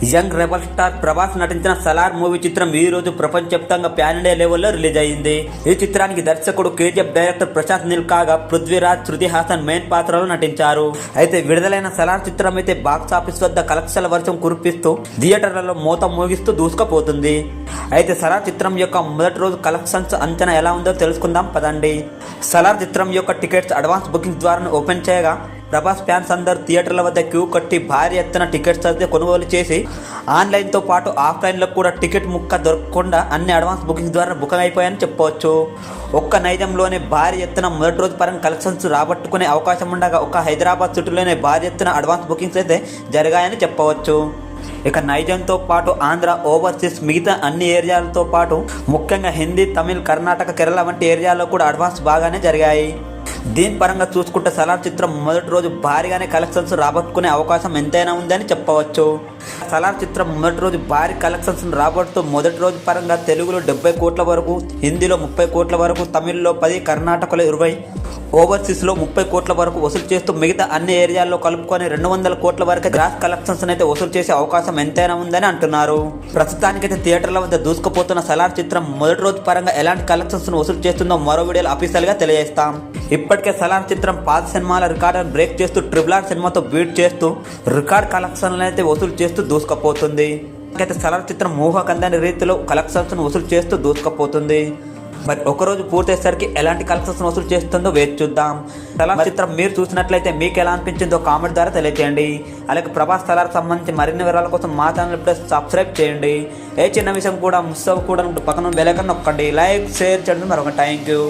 Young rebel star Prabhas నటించిన Salaar movie చిత్రం ఈ రోజు ప్రపంచవ్యాప్తంగా ప్యాన్ ఇండియా లెవెల్లో రిలీజ్ అయింది. ఈ చిత్రానికి దర్శకుడు కేజీఎఫ్ డైరెక్టర్ ప్రశాంత్ నీల్ కాగా పృథ్వీరాజ్, శృతి హాసన్ మెయిన్ పాత్రలో నటించారు. అయితే విడుదలైన సలార్ చిత్రం అయితే బాక్స్ ఆఫీస్ వద్ద కలెక్షన్ల వర్షం కురిపిస్తూ థియేటర్లలో మోత మోగిస్తూ దూసుకుపోతుంది. అయితే సలార్ చిత్రం యొక్క మొదటి రోజు కలెక్షన్స్ అంచనా ఎలా ఉందో తెలుసుకుందాం పదండి. సలార్ చిత్రం యొక్క టికెట్స్ అడ్వాన్స్ బుకింగ్ ద్వారా ఓపెన్ చేయగా ప్రభాస్ ఫ్యాన్స్ అందరూ థియేటర్ల వద్ద క్యూ కట్టి భారీ ఎత్తున టికెట్స్ అయితే కొనుగోలు చేసి ఆన్లైన్తో పాటు ఆఫ్లైన్లో కూడా టికెట్ ముక్క దొరకకుండా అన్ని అడ్వాన్స్ బుకింగ్స్ ద్వారా బుకింగ్ అయిపోయాయని చెప్పవచ్చు. ఒక్క నైజంలోనే భారీ ఎత్తున మొదటి రోజు పరంగా కలెక్షన్స్ రాబట్టుకునే అవకాశం ఉండగా ఒక హైదరాబాద్ సిటీలోనే భారీ ఎత్తున అడ్వాన్స్ బుకింగ్స్ అయితే జరిగాయని చెప్పవచ్చు. ఇక నైజంతో పాటు ఆంధ్ర, ఓవర్సీస్ మిగతా అన్ని ఏరియాలతో పాటు ముఖ్యంగా హిందీ, తమిళ్, కర్ణాటక, కేరళ వంటి ఏరియాలో కూడా అడ్వాన్స్ బాగానే జరిగాయి. దీని పరంగా చూసుకుంటే సలార్ చిత్రం మొదటి రోజు భారీగానే కలెక్షన్స్ రాబట్టుకునే అవకాశం ఎంతైనా ఉందని చెప్పవచ్చు. సలార్ చిత్రం మొదటి రోజు భారీ కలెక్షన్స్ రాబడుతూ మొదటి రోజు పరంగా తెలుగులో 70 కోట్ల వరకు, హిందీలో 30 కోట్ల వరకు, తమిళ్లో 10, కర్ణాటకలో 20, ఓవర్సీస్లో 30 కోట్ల వరకు వసూలు చేస్తూ మిగతా అన్ని ఏరియాల్లో కలుపుకొని 200 కోట్ల వరకు గ్రాస్ కలెక్షన్స్ అయితే వసూలు చేసే అవకాశం ఎంతైనా ఉందని అంటున్నారు. ప్రస్తుతానికైతే థియేటర్ల వద్ద దూసుకుపోతున్న సలార్ చిత్రం మొదటి రోజు పరంగా ఎలాంటి కలెక్షన్స్ వసూలు చేస్తుందో మరో వీడియోలో అఫీషియల్గా తెలియజేస్తాం. ఇప్పటికే సలార్ చిత్రం పాత సినిమాల రికార్డును బ్రేక్ చేస్తూ RRR సినిమాతో బీట్ చేస్తూ రికార్డ్ కలెక్షన్లు అయితే వసూలు చేస్తూ దూసుకుపోతుంది. అయితే సలార్ చిత్రం ఊహకందని రీతిలో కలెక్షన్స్ వసూలు చేస్తూ దూసుకుపోతుంది. మరి ఒకరోజు పూర్తయ్యేసరికి ఎలాంటి కలెక్షన్స్ వసూలు చేస్తుందో వేచి చూద్దాం. సలార్ చిత్రం మీరు చూసినట్లయితే మీకు ఎలా అనిపించిందో కామెంట్ ద్వారా తెలియజేయండి. అలాగే ప్రభాస్ సలార్ సంబంధించి మరిన్ని వివరాల కోసం మా ఛానల్ ఇప్పుడే సబ్స్క్రైబ్ చేయండి. ఏ చిన్న విషయం కూడా మిస్ అవ్వకూడదు పక్కన బెల్ ఐకాన్ నొక్కండి. లైక్, షేర్ చేయండి. మరొక థ్యాంక్ యూ.